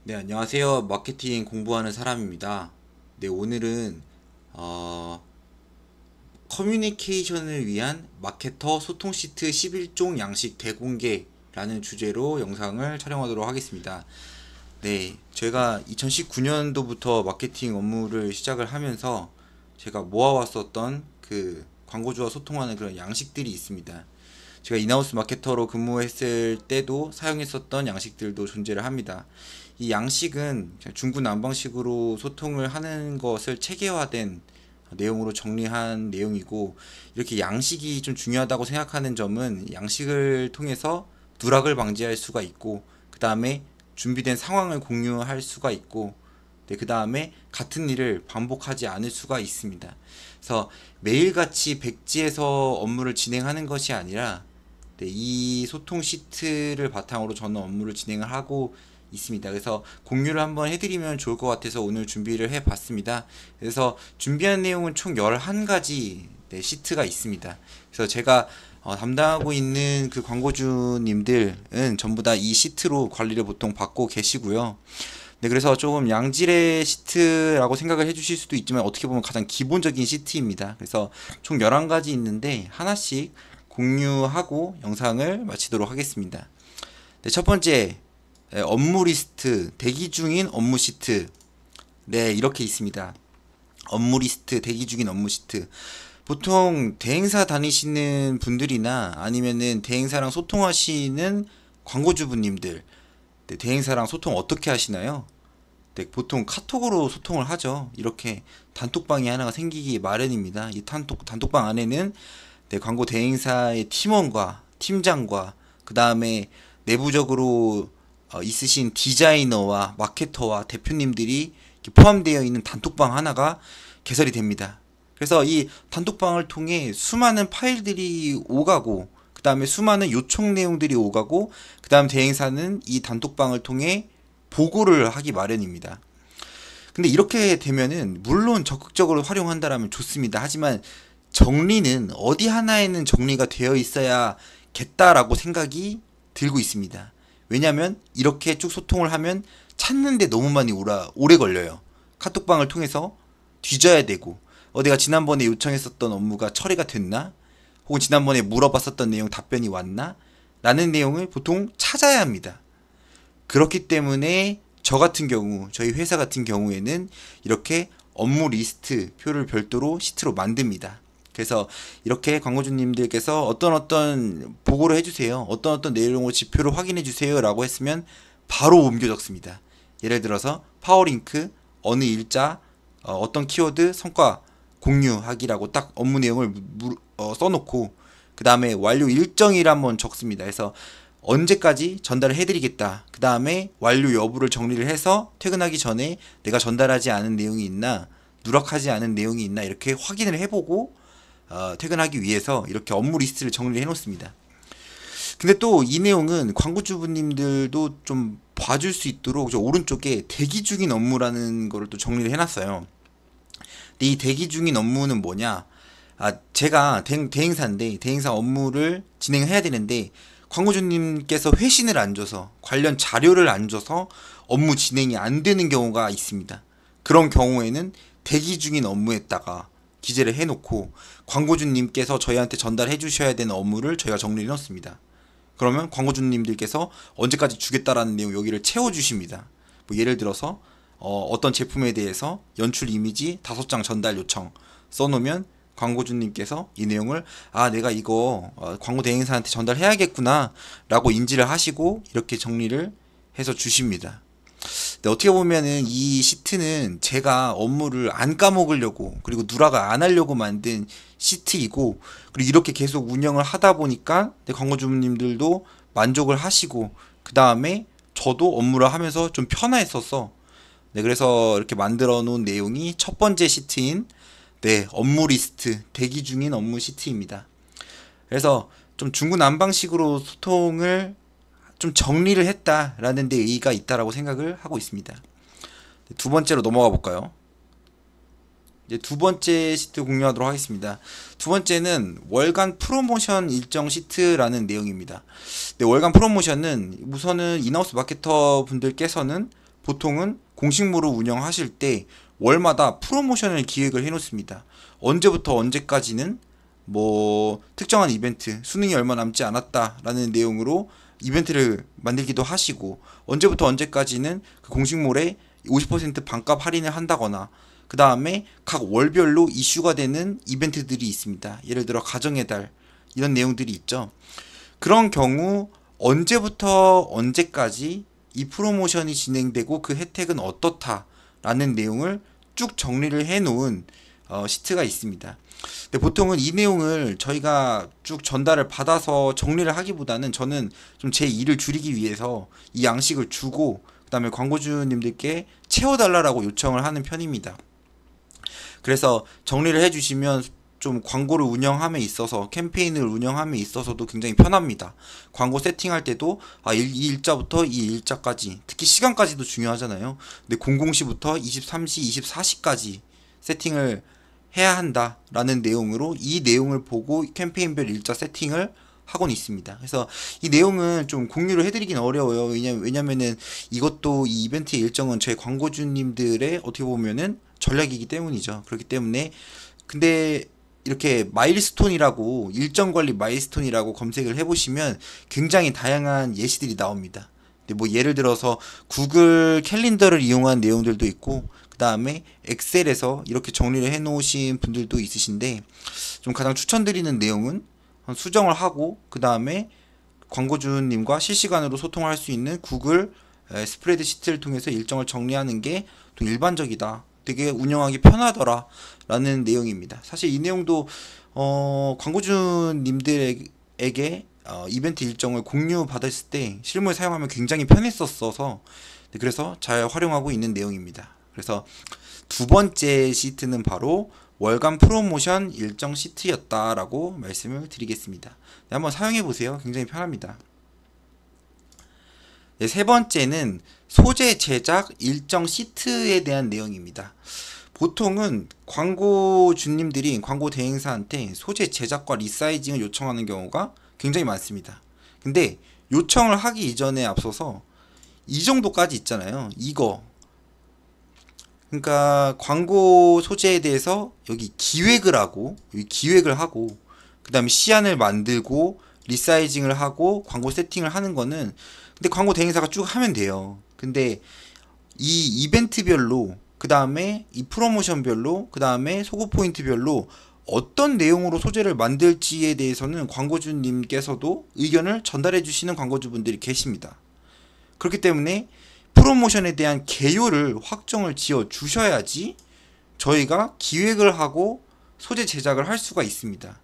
네, 안녕하세요. 마케팅 공부하는 사람입니다. 네, 오늘은 어, 커뮤니케이션을 위한 마케터 소통 시트 11종 양식 대공개라는 주제로 영상을 촬영하도록 하겠습니다. 네, 제가 2019년도부터 마케팅 업무를 시작을 하면서 제가 모아왔었던 그 광고주와 소통하는 그런 양식들이 있습니다. 제가 인하우스 마케터로 근무했을 때도 사용했었던 양식들도 존재를 합니다. 이 양식은 중구난방식으로 소통을 하는 것을 체계화된 내용으로 정리한 내용이고, 이렇게 양식이 좀 중요하다고 생각하는 점은 양식을 통해서 누락을 방지할 수가 있고, 그 다음에 준비된 상황을 공유할 수가 있고, 네, 그 다음에 같은 일을 반복하지 않을 수가 있습니다. 그래서 매일같이 백지에서 업무를 진행하는 것이 아니라, 네, 이 소통 시트를 바탕으로 저는 업무를 진행을 하고 있습니다. 그래서 공유를 한번 해드리면 좋을 것 같아서 오늘 준비를 해봤습니다. 그래서 준비한 내용은 총 11가지 네, 시트가 있습니다. 그래서 제가 담당하고 있는 그 광고주님들은 전부 다 이 시트로 관리를 보통 받고 계시고요. 네, 그래서 조금 양질의 시트라고 생각을 해주실 수도 있지만 어떻게 보면 가장 기본적인 시트입니다. 그래서 총 11가지 있는데 하나씩 공유하고 영상을 마치도록 하겠습니다. 네, 첫 번째, 업무 리스트, 대기 중인 업무 시트. 네, 이렇게 있습니다. 업무 리스트, 대기 중인 업무 시트. 보통 대행사 다니시는 분들이나 아니면은 대행사랑 소통하시는 광고주분님들, 네, 대행사랑 소통 어떻게 하시나요? 네, 보통 카톡으로 소통을 하죠. 이렇게 단톡방이 하나가 생기기 마련입니다. 이 단톡방 안에는 네, 광고 대행사의 팀원과 팀장과 그 다음에 내부적으로 있으신 디자이너와 마케터와 대표님들이 포함되어 있는 단톡방 하나가 개설이 됩니다. 그래서 이 단톡방을 통해 수많은 파일들이 오가고, 그 다음에 수많은 요청 내용들이 오가고, 그 다음 대행사는 이 단톡방을 통해 보고를 하기 마련입니다. 근데 이렇게 되면은 물론 적극적으로 활용한다라면 좋습니다. 하지만 정리는 어디 하나에는 정리가 되어 있어야겠다라고 생각이 들고 있습니다. 왜냐하면 이렇게 쭉 소통을 하면 찾는데 너무 많이 오래 걸려요. 카톡방을 통해서 뒤져야 되고, 내가 지난번에 요청했었던 업무가 처리가 됐나? 혹은 지난번에 물어봤었던 내용 답변이 왔나? 라는 내용을 보통 찾아야 합니다. 그렇기 때문에 저 같은 경우, 저희 회사 같은 경우에는 이렇게 업무 리스트 표를 별도로 시트로 만듭니다. 그래서 이렇게 광고주님들께서 어떤 보고를 해주세요. 어떤 내용을 지표를 확인해 주세요. 라고 했으면 바로 옮겨 적습니다. 예를 들어서 파워링크, 어느 일자, 어떤 키워드, 성과 공유하기라고 딱 업무 내용을 써놓고, 그 다음에 완료 일정일 한번 적습니다. 그래서 언제까지 전달을 해드리겠다. 그 다음에 완료 여부를 정리를 해서 퇴근하기 전에 내가 전달하지 않은 내용이 있나, 누락하지 않은 내용이 있나 이렇게 확인을 해보고 퇴근하기 위해서 이렇게 업무 리스트를 정리를 해놓습니다. 근데 또 이 내용은 광고주분님들도 좀 봐줄 수 있도록 저 오른쪽에 대기 중인 업무라는 거를 또 정리를 해놨어요. 근데 이 대기 중인 업무는 뭐냐? 제가 대행사인데 대행사 업무를 진행해야 되는데 광고주님께서 회신을 안 줘서 관련 자료를 안 줘서 업무 진행이 안 되는 경우가 있습니다. 그런 경우에는 대기 중인 업무에다가 기재를 해놓고 광고주님께서 저희한테 전달해 주셔야 되는 업무를 저희가 정리해 놓습니다. 그러면 광고주님들께서 언제까지 주겠다라는 내용 여기를 채워주십니다. 뭐 예를 들어서 어떤 제품에 대해서 연출 이미지 5장 전달 요청 써놓으면 광고주님께서 이 내용을 내가 이거 광고 대행사한테 전달해야겠구나 라고 인지를 하시고 이렇게 정리를 해서 주십니다. 근데 어떻게 보면은 이 시트는 제가 업무를 안 까먹으려고 그리고 누락을 안 하려고 만든 시트이고, 그리고 이렇게 계속 운영을 하다 보니까 광고주님들도 만족을 하시고, 그 다음에 저도 업무를 하면서 좀 편했었어. 네, 그래서 이렇게 만들어 놓은 내용이 첫 번째 시트인 업무 리스트, 대기 중인 업무 시트입니다. 그래서 좀 중구난방식으로 소통을 좀 정리를 했다라는 데 의의가 있다라고 생각을 하고 있습니다. 두 번째로 넘어가 볼까요? 이제 두 번째 시트 공유하도록 하겠습니다. 두 번째는 월간 프로모션 일정 시트라는 내용입니다. 월간 프로모션은 우선은 인하우스 마케터 분들께서는 보통은 공식모로 운영하실 때 월마다 프로모션을 기획을 해 놓습니다. 언제부터 언제까지는 뭐 특정한 이벤트, 수능이 얼마 남지 않았다라는 내용으로 이벤트를 만들기도 하시고, 언제부터 언제까지는 그 공식몰에 50% 반값 할인을 한다거나, 그 다음에 각 월별로 이슈가 되는 이벤트들이 있습니다. 예를 들어 가정의 달, 이런 내용들이 있죠. 그런 경우 언제부터 언제까지 이 프로모션이 진행되고 그 혜택은 어떻다라는 내용을 쭉 정리를 해 놓은 시트가 있습니다. 근데 보통은 이 내용을 저희가 쭉 전달을 받아서 정리를 하기보다는 저는 좀 제 일을 줄이기 위해서 이 양식을 주고 그 다음에 광고주님들께 채워달라고 요청을 하는 편입니다. 그래서 정리를 해주시면 좀 광고를 운영함에 있어서, 캠페인을 운영함에 있어서도 굉장히 편합니다. 광고 세팅할 때도 이 일자부터 이 일자까지, 특히 시간까지도 중요하잖아요. 근데 00시부터 23시, 24시까지 세팅을 해야 한다라는 내용으로 이 내용을 보고 캠페인별 일자 세팅을 하곤 있습니다. 그래서 이 내용은 좀 공유를 해드리긴 어려워요. 왜냐면은 이것도, 이 이벤트의 일정은 저희 광고주님들의 어떻게 보면은 전략이기 때문이죠. 그렇기 때문에, 근데 이렇게 마일스톤이라고, 일정 관리 마일스톤이라고 검색을 해보시면 굉장히 다양한 예시들이 나옵니다. 근데 뭐 예를 들어서 구글 캘린더를 이용한 내용들도 있고, 그 다음에 엑셀에서 이렇게 정리를 해 놓으신 분들도 있으신데, 좀 가장 추천드리는 내용은 수정을 하고 그 다음에 광고주님과 실시간으로 소통할 수 있는 구글 스프레드시트를 통해서 일정을 정리하는 게 또 일반적이다, 되게 운영하기 편하더라 라는 내용입니다. 사실 이 내용도 광고주님들에게 이벤트 일정을 공유 받았을 때 실무에 사용하면 굉장히 편했었어서, 그래서 잘 활용하고 있는 내용입니다. 그래서 두 번째 시트는 바로 월간 프로모션 일정 시트였다라고 말씀을 드리겠습니다. 네, 한번 사용해 보세요. 굉장히 편합니다. 네, 세 번째는 소재 제작 일정 시트에 대한 내용입니다. 보통은 광고주님들이 광고 대행사한테 소재 제작과 리사이징을 요청하는 경우가 굉장히 많습니다. 근데 요청을 하기 이전에 앞서서 이 정도까지 있잖아요. 이거, 그러니까 광고 소재에 대해서 여기 기획을 하고 그 다음에 시안을 만들고 리사이징을 하고 광고 세팅을 하는 거는, 근데 광고 대행사가 쭉 하면 돼요. 근데 이 이벤트별로, 그 다음에 이 프로모션별로, 그 다음에 소구 포인트별로 어떤 내용으로 소재를 만들지에 대해서는 광고주님께서도 의견을 전달해 주시는 광고주분들이 계십니다. 그렇기 때문에 프로모션에 대한 개요를 확정을 지어 주셔야지 저희가 기획을 하고 소재 제작을 할 수가 있습니다.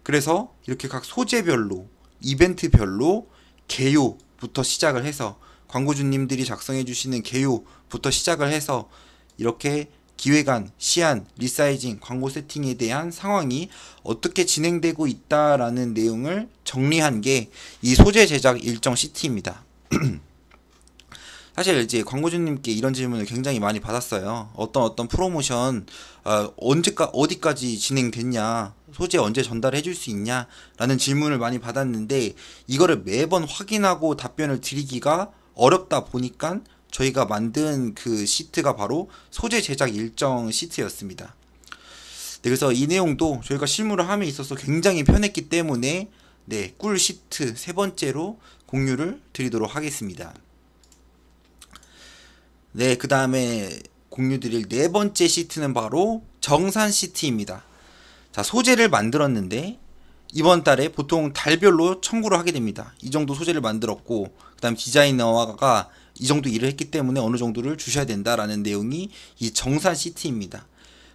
그래서 이렇게 각 소재별로, 이벤트별로 개요부터 시작을 해서, 광고주님들이 작성해 주시는 개요부터 시작을 해서 이렇게 기획안, 시안, 리사이징, 광고 세팅에 대한 상황이 어떻게 진행되고 있다라는 내용을 정리한 게 이 소재 제작 일정 시트입니다. 사실 이제 광고주님께 이런 질문을 굉장히 많이 받았어요. 어떤 프로모션 어디까지 진행됐냐, 소재 언제 전달해 줄 수 있냐 라는 질문을 많이 받았는데, 이거를 매번 확인하고 답변을 드리기가 어렵다 보니까 저희가 만든 그 시트가 바로 소재 제작 일정 시트였습니다. 네, 그래서 이 내용도 저희가 실무를 함에 있어서 굉장히 편했기 때문에 꿀 시트 세 번째로 공유를 드리도록 하겠습니다. 네, 그 다음에 공유 드릴 네 번째 시트는 바로 정산 시트입니다. 자, 소재를 만들었는데 이번 달에 보통 달별로 청구를 하게 됩니다. 이 정도 소재를 만들었고, 그 다음 디자이너가 이 정도 일을 했기 때문에 어느 정도를 주셔야 된다라는 내용이 이 정산 시트입니다.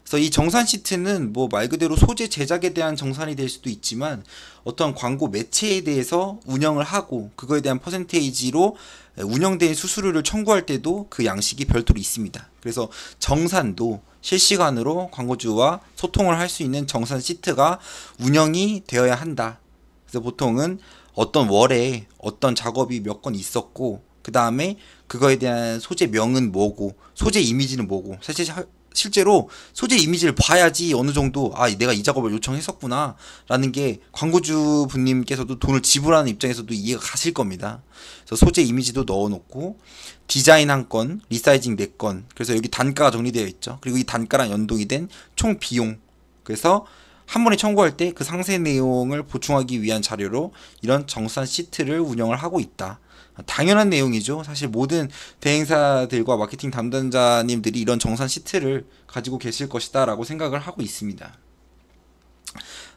그래서 이 정산 시트는 뭐 말 그대로 소재 제작에 대한 정산이 될 수도 있지만, 어떤 광고 매체에 대해서 운영을 하고 그거에 대한 퍼센테이지로 운영된 수수료를 청구할 때도 그 양식이 별도로 있습니다. 그래서 정산도 실시간으로 광고주와 소통을 할 수 있는 정산 시트가 운영이 되어야 한다. 그래서 보통은 어떤 월에 어떤 작업이 몇 건 있었고, 그 다음에 그거에 대한 소재 명은 뭐고, 소재 이미지는 뭐고, 사실 실제로 소재 이미지를 봐야지 어느 정도 내가 이 작업을 요청했었구나 라는 게 광고주 분님께서도 돈을 지불하는 입장에서도 이해가 가실 겁니다. 그래서 소재 이미지도 넣어놓고 디자인 한 건, 리사이징 4건, 그래서 여기 단가가 정리되어 있죠. 그리고 이 단가랑 연동이 된 총 비용, 그래서 한 번에 청구할 때 그 상세 내용을 보충하기 위한 자료로 이런 정산 시트를 운영을 하고 있다. 당연한 내용이죠. 사실 모든 대행사들과 마케팅 담당자님들이 이런 정산 시트를 가지고 계실 것이다 라고 생각을 하고 있습니다.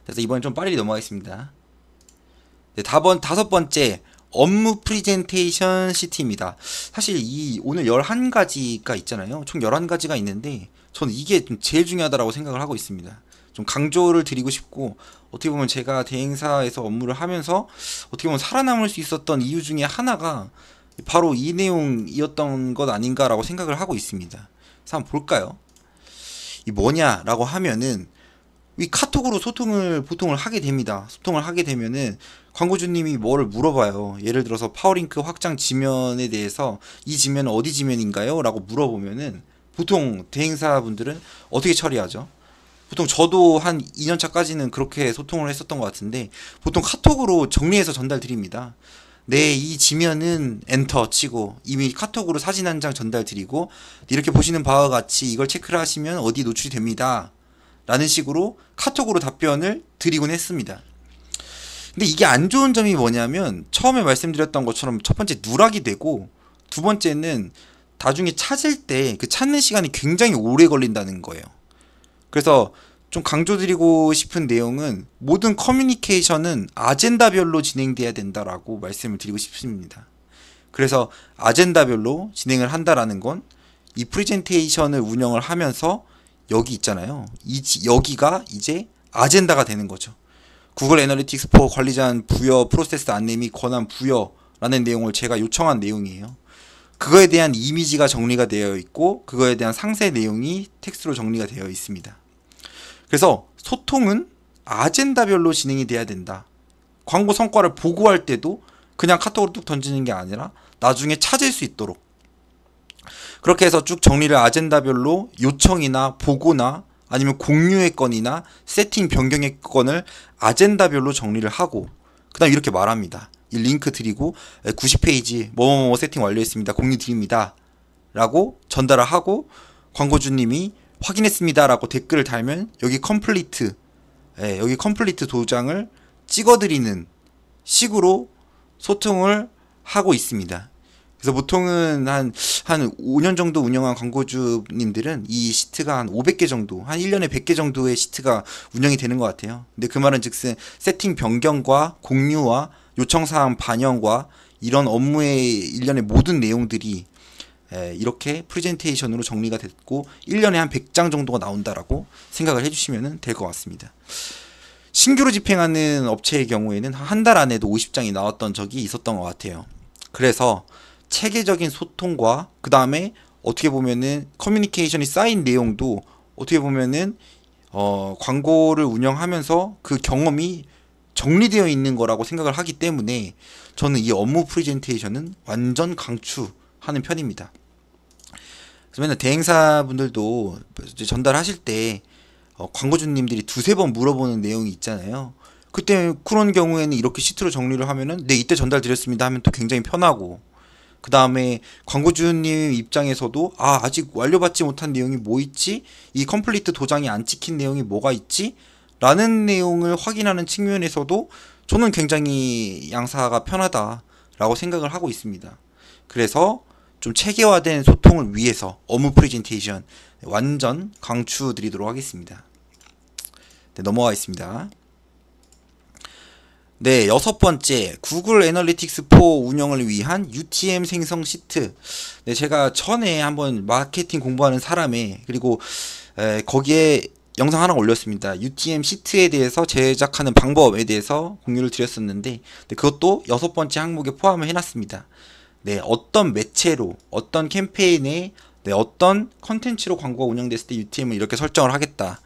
그래서 이번엔 좀 빨리 넘어가겠습니다. 네, 다섯 번째, 업무 프리젠테이션 시트입니다. 사실 오늘 11가지가 있잖아요. 총 11가지가 있는데 저는 이게 좀 제일 중요하다고 생각을 하고 있습니다. 좀 강조를 드리고 싶고, 어떻게 보면 제가 대행사에서 업무를 하면서 어떻게 보면 살아남을 수 있었던 이유 중에 하나가 바로 이 내용이었던 것 아닌가라고 생각을 하고 있습니다. 그래서 한번 볼까요? 이 뭐냐라고 하면은 이 카톡으로 소통을 보통을 하게 됩니다. 소통을 하게 되면은 광고주님이 뭐를 물어봐요. 예를 들어서 파워링크 확장 지면에 대해서 이 지면은 어디 지면인가요? 라고 물어보면은 보통 대행사분들은 어떻게 처리하죠? 보통 저도 한 2년차까지는 그렇게 소통을 했었던 것 같은데 보통 카톡으로 정리해서 전달 드립니다. 네, 이 지면은 엔터 치고 이미 카톡으로 사진 한 장 전달 드리고 이렇게 보시는 바와 같이 이걸 체크를 하시면 어디 노출이 됩니다. 라는 식으로 카톡으로 답변을 드리곤 했습니다. 근데 이게 안 좋은 점이 뭐냐면 처음에 말씀드렸던 것처럼 첫 번째 누락이 되고 두 번째는 나중에 찾을 때 그 찾는 시간이 굉장히 오래 걸린다는 거예요. 그래서 좀 강조드리고 싶은 내용은 모든 커뮤니케이션은 아젠다별로 진행돼야 된다라고 말씀을 드리고 싶습니다. 그래서 아젠다별로 진행을 한다라는 건 이 프레젠테이션을 운영을 하면서 여기 있잖아요. 여기가 이제 아젠다가 되는 거죠. 구글 애널리틱스 4 관리자한 부여 프로세스 안내 및 권한 부여라는 내용을 제가 요청한 내용이에요. 그거에 대한 이미지가 정리가 되어 있고 그거에 대한 상세 내용이 텍스트로 정리가 되어 있습니다. 그래서 소통은 아젠다별로 진행이 돼야 된다. 광고 성과를 보고할 때도 그냥 카톡으로 뚝 던지는 게 아니라 나중에 찾을 수 있도록 그렇게 해서 쭉 정리를 아젠다별로 요청이나 보고나 아니면 공유의 건이나 세팅 변경의 건을 아젠다별로 정리를 하고 그 다음 이렇게 말합니다. 이 링크 드리고 90페이지 뭐뭐뭐 세팅 완료했습니다. 공유 드립니다. 라고 전달을 하고 광고주님이 확인했습니다. 라고 댓글을 달면 여기 컴플리트 도장을 찍어드리는 식으로 소통을 하고 있습니다. 그래서 보통은 한 5년 정도 운영한 광고주님들은 이 시트가 한 500개 정도, 한 1년에 100개 정도의 시트가 운영이 되는 것 같아요. 근데 그 말은 즉슨 세팅 변경과 공유와 요청사항 반영과 이런 업무의 일련의 모든 내용들이 이렇게 프레젠테이션으로 정리가 됐고 1년에 한 100장 정도가 나온다라고 생각을 해주시면 될 것 같습니다. 신규로 집행하는 업체의 경우에는 한 달 안에도 50장이 나왔던 적이 있었던 것 같아요. 그래서 체계적인 소통과 그 다음에 어떻게 보면은 커뮤니케이션이 쌓인 내용도 어떻게 보면은 광고를 운영하면서 그 경험이 정리되어 있는 거라고 생각을 하기 때문에 저는 이 업무 프레젠테이션은 완전 강추하는 편입니다. 그래서 맨날 대행사분들도 전달하실 때 광고주님들이 두세 번 물어보는 내용이 있잖아요. 그때 그런 경우에는 이렇게 시트로 정리를 하면은 네 이때 전달 드렸습니다 하면 또 굉장히 편하고 그 다음에 광고주님 입장에서도 아직 완료받지 못한 내용이 뭐 있지? 이 컴플리트 도장이 안 찍힌 내용이 뭐가 있지? 라는 내용을 확인하는 측면에서도 저는 굉장히 양사가 편하다라고 생각을 하고 있습니다. 그래서 좀 체계화된 소통을 위해서 업무 프레젠테이션 완전 강추드리도록 하겠습니다. 네, 넘어가겠습니다. 네, 6번째 구글 애널리틱스 4 운영을 위한 UTM 생성 시트. 네, 제가 전에 한번 마케팅 공부하는 사람에 그리고 거기에 영상 하나 올렸습니다. UTM 시트에 대해서 제작하는 방법에 대해서 공유를 드렸었는데 그것도 6번째 항목에 포함을 해놨습니다. 네, 어떤 매체로 어떤 캠페인에 어떤 컨텐츠로 광고가 운영됐을 때 UTM을 이렇게 설정을 하겠다.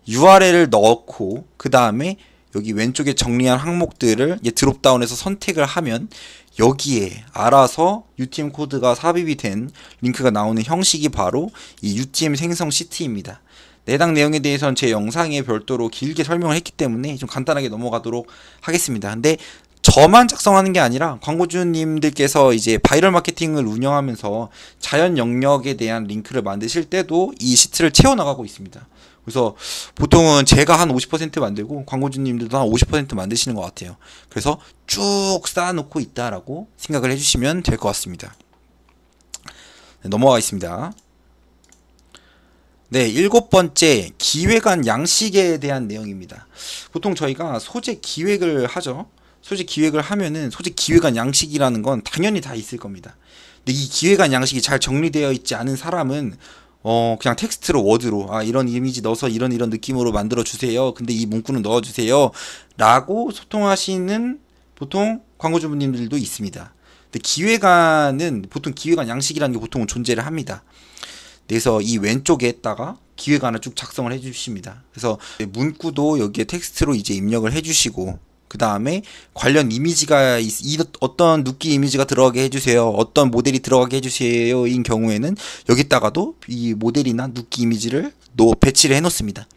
URL을 넣고 그 다음에 여기 왼쪽에 정리한 항목들을 드롭다운해서 선택을 하면 여기에 알아서 UTM 코드가 삽입이 된 링크가 나오는 형식이 바로 이 UTM 생성 시트입니다. 해당 내용에 대해서는 제 영상에 별도로 길게 설명을 했기 때문에 좀 간단하게 넘어가도록 하겠습니다. 근데 저만 작성하는 게 아니라 광고주님들께서 이제 바이럴 마케팅을 운영하면서 자연 영역에 대한 링크를 만드실 때도 이 시트를 채워나가고 있습니다. 그래서 보통은 제가 한 50% 만들고 광고주님들도 한 50% 만드시는 것 같아요. 그래서 쭉 쌓아놓고 있다라고 생각을 해주시면 될 것 같습니다. 네, 넘어가겠습니다. 네, 7번째 기획안 양식에 대한 내용입니다. 보통 저희가 소재 기획을 하죠. 소재 기획을 하면은 소재 기획안 양식이라는 건 당연히 다 있을 겁니다. 근데 이 기획안 양식이 잘 정리되어 있지 않은 사람은 그냥 텍스트로 워드로 이런 이미지 넣어서 이런 느낌으로 만들어 주세요. 근데 이 문구는 넣어 주세요. 라고 소통하시는 보통 광고주분님들도 있습니다. 근데 기획안은 보통 기획안 양식이라는 게 보통은 존재를 합니다. 그래서 이 왼쪽에다가 기획안을 쭉 작성을 해 주십니다. 그래서 문구도 여기에 텍스트로 이제 입력을 해 주시고 그 다음에 관련 이미지가 어떤 눕기 이미지가 들어가게 해주세요. 어떤 모델이 들어가게 해주세요. 인 경우에는 여기다가도 이 모델이나 눕기 이미지를 배치를 해 놓습니다.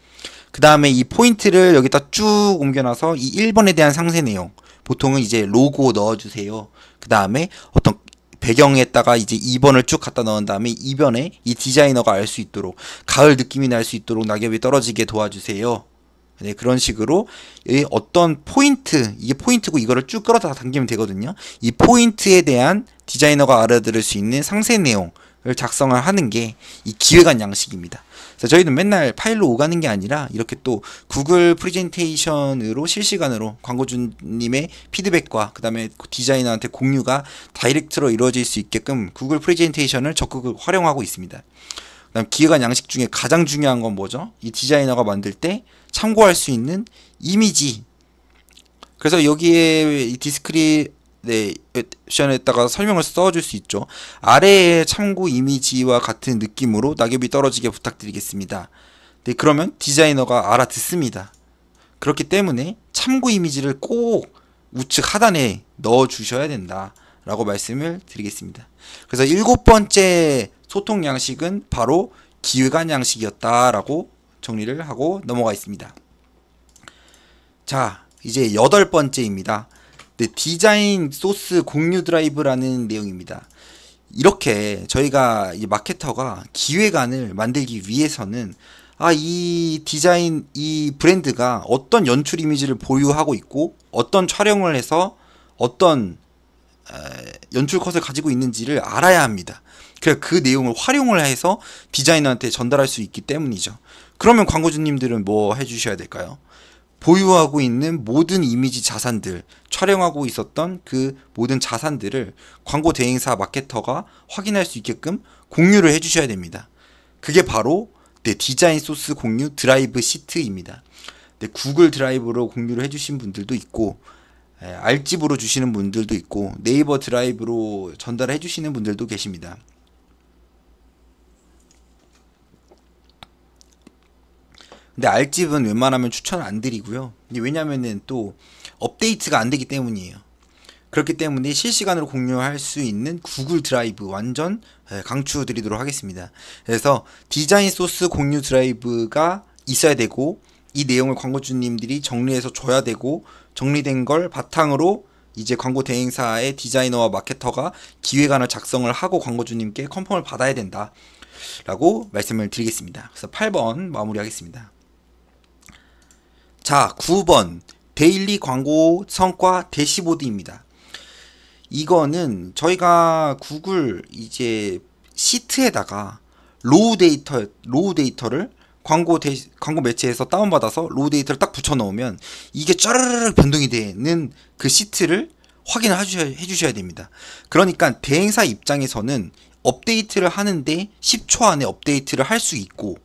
그 다음에 이 포인트를 여기다 쭉 옮겨놔서 이 1번에 대한 상세 내용 보통은 이제 로고 넣어주세요. 그 다음에 어떤 배경에다가 이제 2번을 쭉 갖다 넣은 다음에 2번에 이 디자이너가 알 수 있도록 가을 느낌이 날 수 있도록 낙엽이 떨어지게 도와주세요. 네, 그런 식으로 어떤 포인트, 이게 포인트고 이거를 쭉 끌어다 당기면 되거든요. 이 포인트에 대한 디자이너가 알아들을 수 있는 상세 내용을 작성을 하는 게 이 기획안 양식입니다. 그래서 저희는 맨날 파일로 오가는 게 아니라 이렇게 또 구글 프레젠테이션으로 실시간으로 광고주님의 피드백과 그 다음에 디자이너한테 공유가 다이렉트로 이루어질 수 있게끔 구글 프레젠테이션을 적극 활용하고 있습니다. 그다음 기획안 양식 중에 가장 중요한 건 뭐죠? 이 디자이너가 만들 때 참고할 수 있는 이미지. 그래서 여기에 이 디스크립션에다가 설명을 써줄 수 있죠. 아래의 참고 이미지와 같은 느낌으로 낙엽이 떨어지게 부탁드리겠습니다. 네, 그러면 디자이너가 알아듣습니다. 그렇기 때문에 참고 이미지를 꼭 우측 하단에 넣어 주셔야 된다 라고 말씀을 드리겠습니다. 그래서 7번째 소통 양식은 바로 기획안 양식이었다라고 정리를 하고 넘어가 있습니다. 자, 이제 8번째입니다. 네, 디자인 소스 공유 드라이브라는 내용입니다. 이렇게 저희가 이 마케터가 기획안을 만들기 위해서는 이 디자인, 이 브랜드가 어떤 연출 이미지를 보유하고 있고 어떤 촬영을 해서 어떤 연출 컷을 가지고 있는지를 알아야 합니다. 그래서 그 내용을 활용을 해서 디자이너한테 전달할 수 있기 때문이죠. 그러면 광고주님들은 뭐 해주셔야 될까요? 보유하고 있는 모든 이미지 자산들, 촬영하고 있었던 그 모든 자산들을 광고 대행사 마케터가 확인할 수 있게끔 공유를 해주셔야 됩니다. 그게 바로 디자인 소스 공유 드라이브 시트입니다. 구글 드라이브로 공유를 해주신 분들도 있고 알집으로 주시는 분들도 있고 네이버 드라이브로 전달해 주시는 분들도 계십니다. 근데 알집은 웬만하면 추천 안 드리고요. 왜냐면은 또 업데이트가 안 되기 때문이에요. 그렇기 때문에 실시간으로 공유할 수 있는 구글 드라이브 완전 강추 드리도록 하겠습니다. 그래서 디자인 소스 공유 드라이브가 있어야 되고 이 내용을 광고주님들이 정리해서 줘야 되고 정리된 걸 바탕으로 이제 광고 대행사의 디자이너와 마케터가 기획안을 작성을 하고 광고주님께 컨펌을 받아야 된다 라고 말씀을 드리겠습니다. 그래서 8번 마무리하겠습니다. 자, 9번 데일리 광고 성과 대시보드입니다. 이거는 저희가 구글 이제 시트에다가 로우 데이터를 광고 매체에서 다운받아서 로우 데이터를 딱 붙여 넣으면 이게 쩌르르 변동이 되는 그 시트를 확인을 해주셔야 됩니다. 그러니까 대행사 입장에서는 업데이트를 하는데 10초 안에 업데이트를 할 수 있고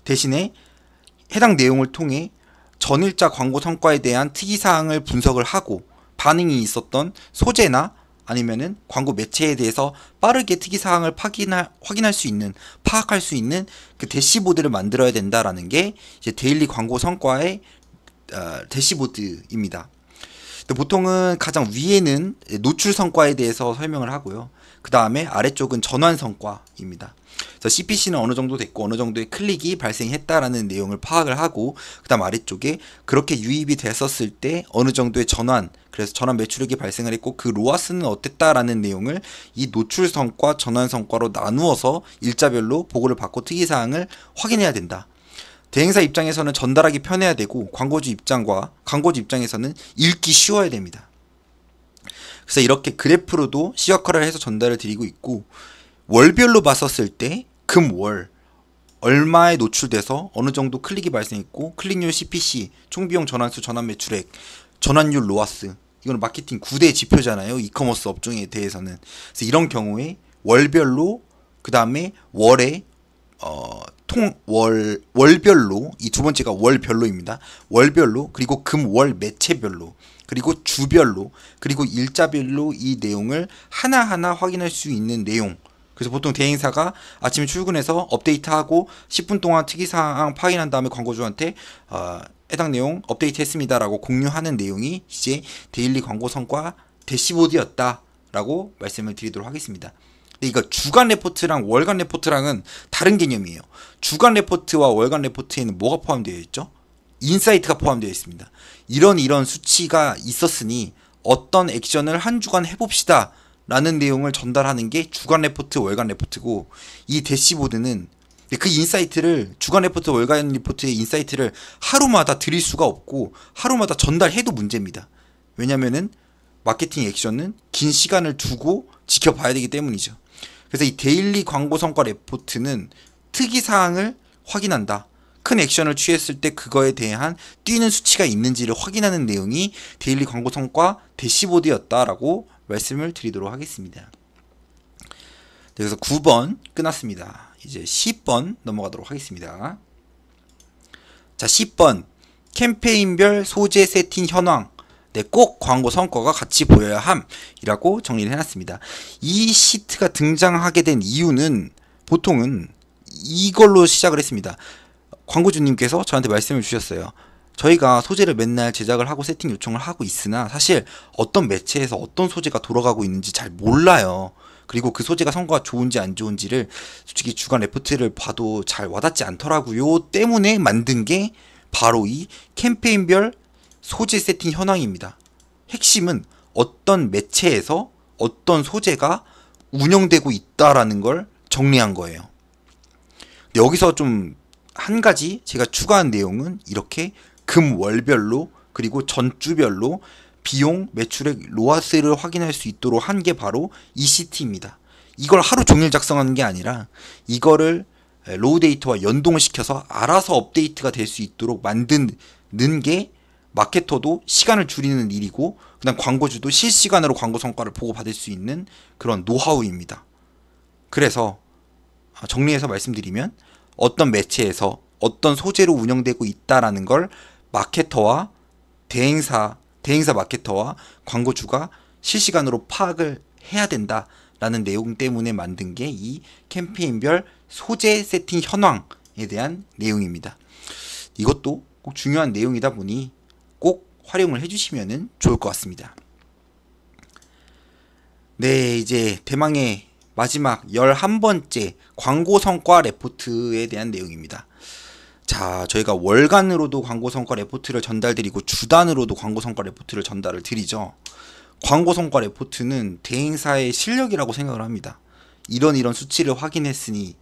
대신에 해당 내용을 통해 전일자 광고 성과에 대한 특이사항을 분석을 하고 반응이 있었던 소재나 아니면은 광고 매체에 대해서 빠르게 특이사항을 확인할 수 있는, 파악할 수 있는 그 대시보드를 만들어야 된다라는 게 이제 데일리 광고 성과의 대시보드입니다. 근데 보통은 가장 위에는 노출 성과에 대해서 설명을 하고요. 그 다음에 아래쪽은 전환 성과입니다. 그래서 CPC는 어느 정도 됐고 어느 정도의 클릭이 발생했다라는 내용을 파악을 하고, 그 다음 아래쪽에 그렇게 유입이 됐었을 때 어느 정도의 전환, 그래서 전환 매출액이 발생을 했고 그 로아스는 어땠다라는 내용을 이 노출 성과, 전환 성과로 나누어서 일자별로 보고를 받고 특이사항을 확인해야 된다. 대행사 입장에서는 전달하기 편해야 되고 광고주 입장에서는 읽기 쉬워야 됩니다. 그래서 이렇게 그래프로도 시각화를 해서 전달을 드리고 있고, 월별로 봤었을 때 금, 월 얼마에 노출돼서 어느 정도 클릭이 발생했고 클릭률 CPC, 총비용 전환수, 전환 매출액, 전환율 로아스, 이거는 마케팅 9대 지표잖아요. 이커머스 업종에 대해서는. 그래서 이런 경우에 월별로, 그 다음에 월에 월별로, 이 두 번째가 월별로입니다. 월별로, 그리고 금, 월 매체별로, 그리고 주별로, 그리고 일자별로 이 내용을 하나하나 확인할 수 있는 내용. 그래서 보통 대행사가 아침에 출근해서 업데이트하고 10분 동안 특이사항 확인한 다음에 광고주한테 해당 내용 업데이트 했습니다 라고 공유하는 내용이 이제 데일리 광고 성과 대시보드였다 라고 말씀을 드리도록 하겠습니다. 근데 이거 주간 레포트랑 월간 레포트랑은 다른 개념이에요. 주간 레포트와 월간 레포트에는 뭐가 포함되어 있죠? 인사이트가 포함되어 있습니다. 이런 수치가 있었으니 어떤 액션을 한 주간 해봅시다 라는 내용을 전달하는 게 주간 레포트, 월간 레포트고, 이 대시보드는 그 인사이트를, 주간 레포트, 월간 레포트의 인사이트를 하루마다 드릴 수가 없고 하루마다 전달해도 문제입니다. 왜냐면은 마케팅 액션은 긴 시간을 두고 지켜봐야 되기 때문이죠. 그래서 이 데일리 광고 성과 레포트는 특이사항을 확인한다. 큰 액션을 취했을 때 그거에 대한 뛰는 수치가 있는지를 확인하는 내용이 데일리 광고 성과 대시보드였다라고 말씀을 드리도록 하겠습니다. 그래서 9번 끝났습니다. 이제 10번 넘어가도록 하겠습니다. 자, 10번 캠페인별 소재 세팅 현황. 네, 꼭 광고 성과가 같이 보여야 함이라고 정리를 해놨습니다. 이 시트가 등장하게 된 이유는 보통은 이걸로 시작을 했습니다. 광고주님께서 저한테 말씀을 주셨어요. 저희가 소재를 맨날 제작을 하고 세팅 요청을 하고 있으나 사실 어떤 매체에서 어떤 소재가 돌아가고 있는지 잘 몰라요. 그리고 그 소재가 성과가 좋은지 안 좋은지를 솔직히 주간 레포트를 봐도 잘 와닿지 않더라고요. 때문에 만든 게 바로 이 캠페인별 소재 세팅 현황입니다. 핵심은 어떤 매체에서 어떤 소재가 운영되고 있다라는 걸 정리한 거예요. 근데 여기서 좀 한 가지 제가 추가한 내용은 이렇게 금, 월별로, 그리고 전주별로 비용, 매출액, 로아스를 확인할 수 있도록 한 게 바로 이 시트입니다. 이걸 하루 종일 작성하는 게 아니라 이거를 로우 데이터와 연동을 시켜서 알아서 업데이트가 될 수 있도록 만드는 게 마케터도 시간을 줄이는 일이고, 그다음 광고주도 실시간으로 광고 성과를 보고받을 수 있는 그런 노하우입니다. 그래서 정리해서 말씀드리면 어떤 매체에서 어떤 소재로 운영되고 있다라는 걸 마케터와 대행사 마케터와 광고주가 실시간으로 파악을 해야 된다라는 내용 때문에 만든 게 이 캠페인별 소재 세팅 현황에 대한 내용입니다. 이것도 꼭 중요한 내용이다 보니 꼭 활용을 해주시면 좋을 것 같습니다. 네, 이제 대망의 마지막 11번째 광고 성과 레포트에 대한 내용입니다. 자, 저희가 월간으로도 광고 성과 레포트를 전달드리고 주단으로도 광고 성과 레포트를 전달을 드리죠. 광고 성과 레포트는 대행사의 실력이라고 생각을 합니다. 이런 수치를 확인했으니,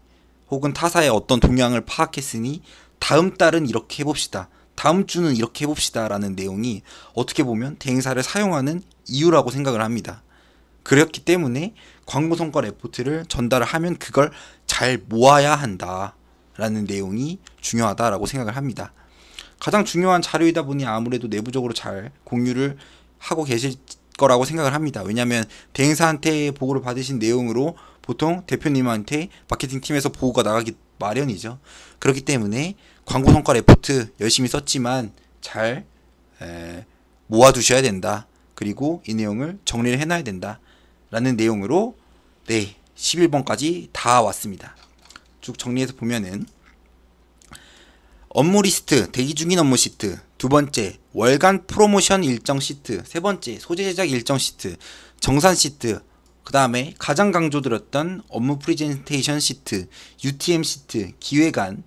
혹은 타사의 어떤 동향을 파악했으니 다음 달은 이렇게 해봅시다, 다음 주는 이렇게 해봅시다 라는 내용이 어떻게 보면 대행사를 사용하는 이유라고 생각을 합니다. 그렇기 때문에 광고 성과 레포트를 전달을 하면 그걸 잘 모아야 한다 라는 내용이 중요하다라고 생각을 합니다. 가장 중요한 자료이다 보니 아무래도 내부적으로 잘 공유를 하고 계실 거라고 생각을 합니다. 왜냐하면 대행사한테 보고를 받으신 내용으로 보통 대표님한테 마케팅팀에서 보고가 나가기 마련이죠. 그렇기 때문에 광고 성과 레포트 열심히 썼지만 잘 모아두셔야 된다. 그리고 이 내용을 정리를 해놔야 된다 라는 내용으로, 네, 11번까지 다 왔습니다. 쭉 정리해서 보면은 업무 리스트, 대기 중인 업무 시트, 두 번째 월간 프로모션 일정 시트, 세 번째 소재 제작 일정 시트, 정산 시트, 그 다음에 가장 강조드렸던 업무 프레젠테이션 시트, UTM 시트, 기획안,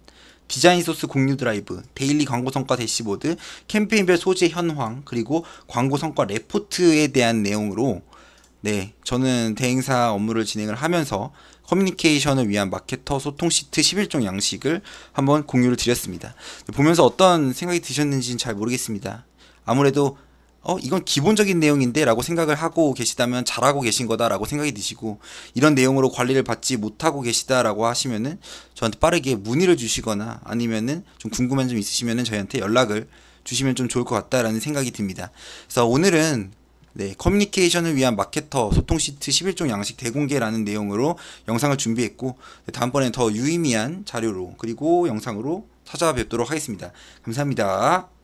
디자인 소스 공유 드라이브, 데일리 광고 성과 대시보드, 캠페인별 소재 현황, 그리고 광고 성과 레포트에 대한 내용으로 네, 저는 대행사 업무를 진행을 하면서 커뮤니케이션을 위한 마케터 소통 시트 11종 양식을 한번 공유를 드렸습니다. 보면서 어떤 생각이 드셨는지는 잘 모르겠습니다. 아무래도 이건 기본적인 내용인데 라고 생각을 하고 계시다면 잘하고 계신 거다 라고 생각이 드시고, 이런 내용으로 관리를 받지 못하고 계시다 라고 하시면은 저한테 빠르게 문의를 주시거나 아니면은 좀 궁금한 점 있으시면은 저희한테 연락을 주시면 좀 좋을 것 같다라는 생각이 듭니다. 그래서 오늘은 네, 커뮤니케이션을 위한 마케터 소통 시트 11종 양식 대공개라는 내용으로 영상을 준비했고, 다음번에 더 유의미한 자료로 그리고 영상으로 찾아뵙도록 하겠습니다. 감사합니다.